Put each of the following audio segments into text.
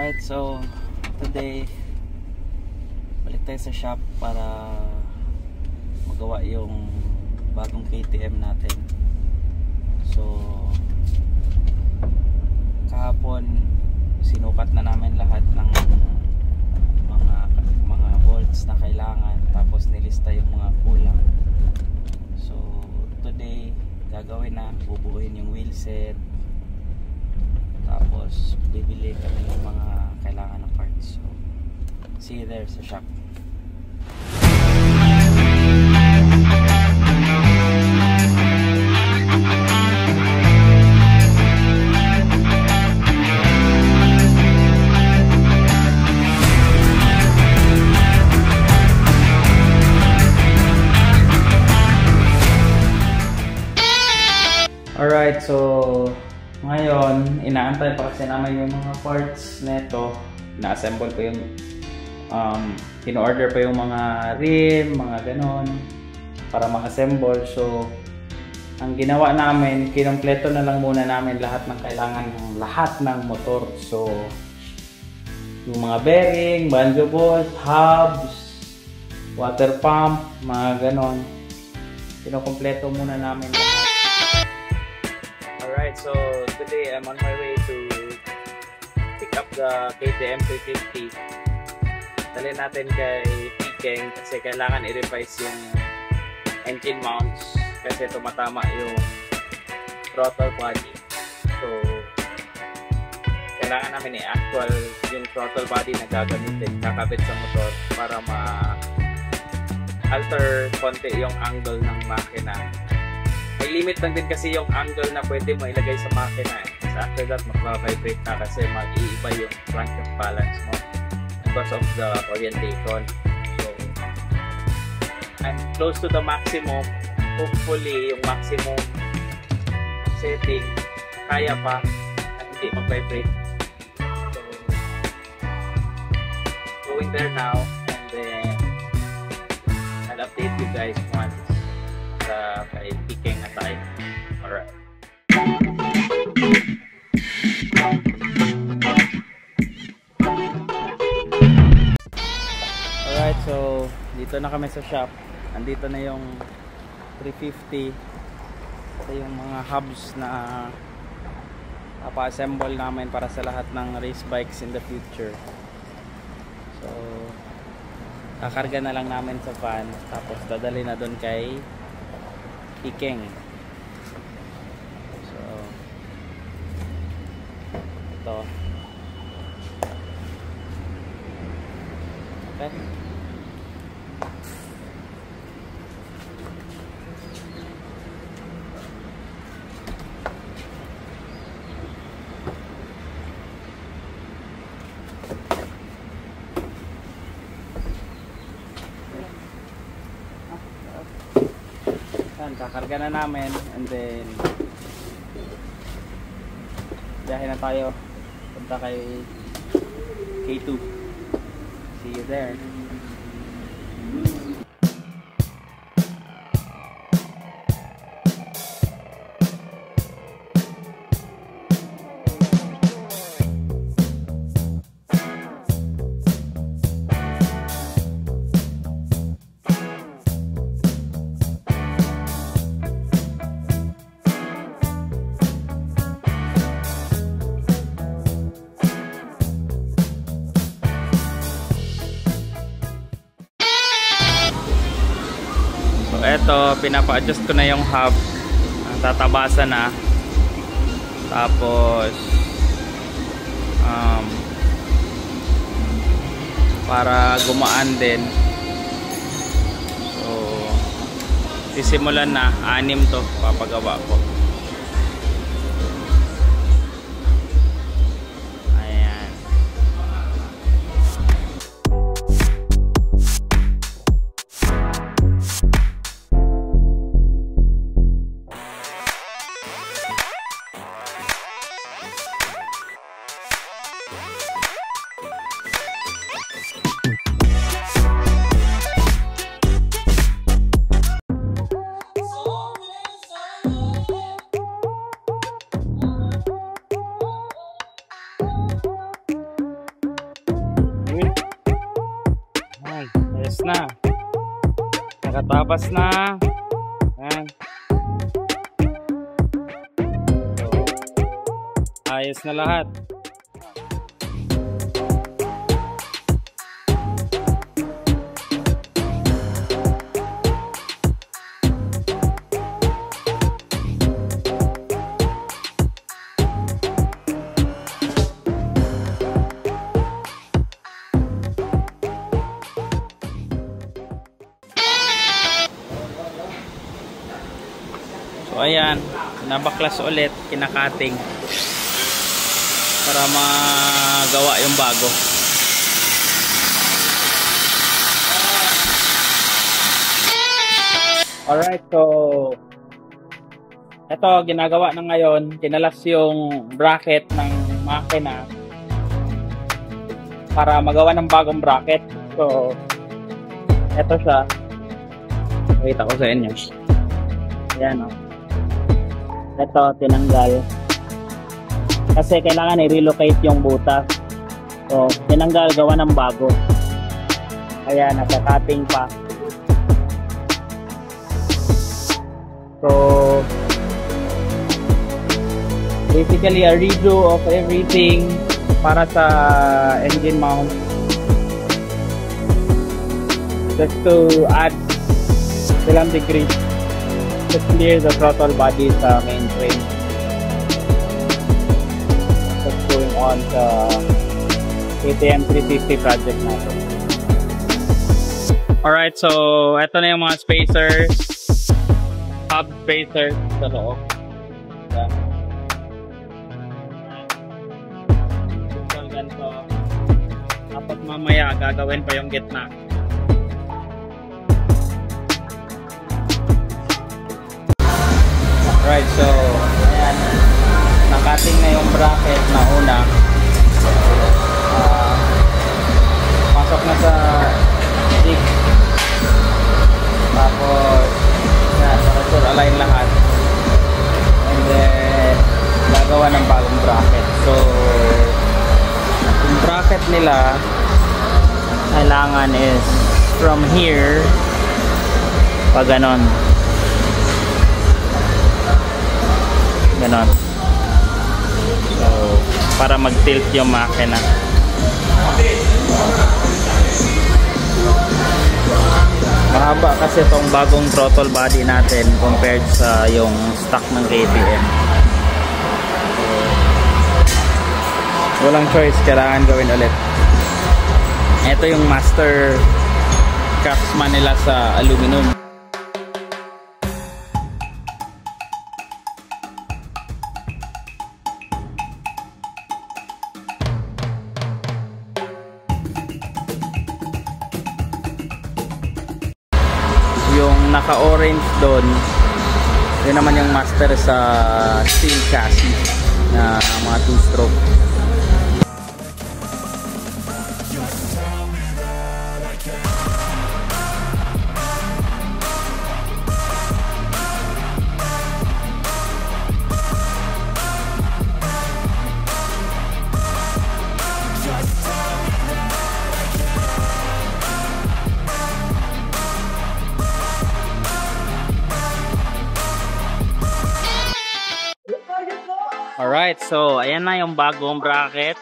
Alright, so today balik tayo sa shop para magawa yung bagong KTM natin. So kahapon sinukat na namin lahat ng mga bolts na kailangan, tapos nilista yung mga kulang. So today gagawin na, bubuuin yung wheel set, tapos bibili kami ng mga kailangan na parts. So see you there sa shop. Alright, so ngayon inaantay pa kasi namin yung mga parts neto. Na-assemble pa yung in-order pa yung mga rim, mga ganon para ma-assemble. So ang ginawa namin, kinumpleto na lang muna namin lahat ng kailangan ng lahat ng motor. So yung mga bearing, banjo bolt, hubs, water pump, mga ganon, kinukumpleto muna namin lahat. Alright, so today I'm on my way to pick up the KTM 350. Dali natin kay Pikeng kasi kailangan i-revise yung engine mounts kasi tumatama yung throttle body. So kailangan namin i-actual yung throttle body na gagamitin, kakabit sa motor para ma-alter konti yung angle ng makina. May limit lang din kasi yung angle na pwede mo ilagay sa makina. So after that, mag-vibrate na kasi mag-iiba yung crankshaft balance mo because of the orientation. So I'm close to the maximum. Hopefully, yung maximum setting kaya pa at hindi mag-vibrate. So going there now, and then I'll update you guys once kay Pikeng na tayo. Alright. Alright, so dito na kami sa shop. Andito na yung 350. Ito yung mga hubs na pa-assemble namin para sa lahat ng race bikes in the future. So kakarga na lang namin sa van, tapos dadali na doon kay Pikeng. So ito. Okay. Kakarga na namin and then biyahe na tayo punta kay K2. See you there. So eto, pinapa-adjust ko na yung hub. Tatabasan na. Tapos para gumaan din. So sisimulan na, 6 to papagawa ko. Tapos na. Nakatapos na. Ayan. So, ayos na lahat. So ayan, nabaklas ulit, kinakating para magawa yung bago. Alright, so ito ginagawa na ngayon, kinalas yung bracket ng makina para magawa ng bagong bracket. So ito siya, pakita ko sa inyo. Ayan o. Ito, tinanggal. Kasi kailangan i-relocate yung butas. So, tinanggal, gawa ng bago. Kaya, nagka-cutting pa. So, basically, a redo of everything para sa engine mount. Just to add ilang degree to clear the throttle body sa main frame. That's going on sa KTM 350 project natin. Alright, so ito na yung mga spacers, hub spacers sa loob. Yan. Install ganito. Tapos mamaya gagawin pa yung gitna. Right, so ayan, nakating na yung bracket na una. Pasok na sa stick. Tapos structure align lahat. And then gagawa ng bagong bracket. So yung bracket nila kailangan is from here pa ganon. Ganon. So, para mag-tilt yung makina. Mahaba kasi itong bagong throttle body natin compared sa yung stock ng KTM. So, walang choice, kailangan gawin ulit. Ito yung master craftsman nila sa aluminum. Yung naka-orange doon, yun naman yung master sa steel chassis na mga 2-stroke. Alright, so ayan na yung bagong bracket.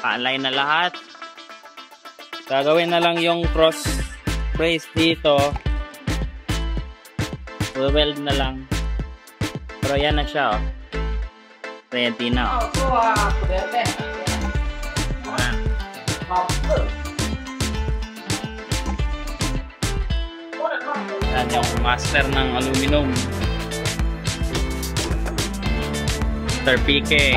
Ka-align na lahat. Gagawin na lang yung cross brace dito. We-weld na lang. Pero ayan na siya, oh. Ready na. Ayan yung master ng aluminum. Mr. PK.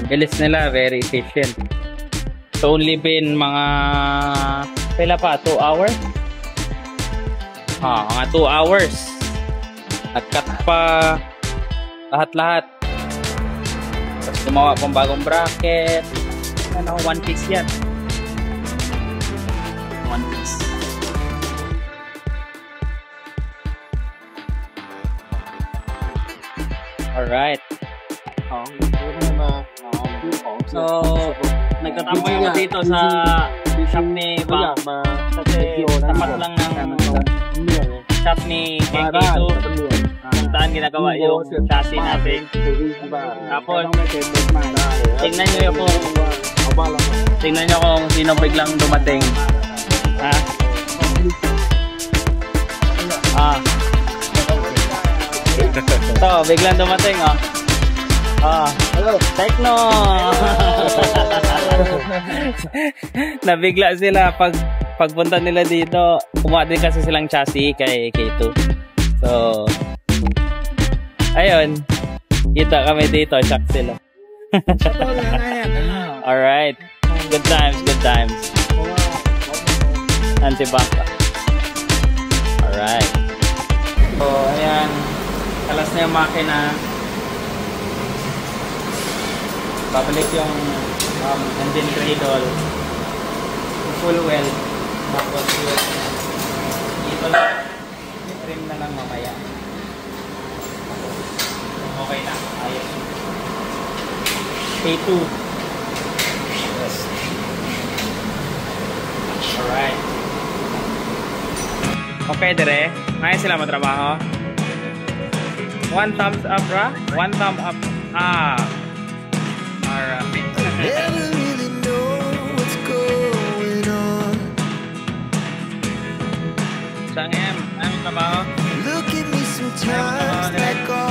Bilis nila, very efficient. So only been mga pila pa, 2 hours? Mga 2 hours. Nag-cut pa lahat-lahat. Tapos gumawa pang bagong bracket. Ano, one piece yan. One piece. Alright. So, nagtatampo ako dito sa shop ni Bang. Kasi tapat lang ng shop ni Kengkito. Kung saan ginagawa yung chassis natin. Tapos, tingnan nyo kung sino biglang dumating. Ha? Ito, biglang dumating, oh. Hello. Tekno. Nabigla sila pagpunta nila dito. Kumuha din kasi silang chassis kay K2. So, ayun. Kita kami dito, shock sila. Alright. Good times, good times. Antibaka. Alright. So, ayan. Kalas na yung makina. Babalik yung engine cradle. Full well. Tapos yung dito lang. Trim na lang mamaya. Okay na. Ayos. K2. Yes. Alright. Okay, dire. Ngayon sila matrabaho. One thumbs up, ra? One thumb up. Alright. Never really know what's going on. Saan ngayon? Ayaw trabaho? Look at me sometimes like all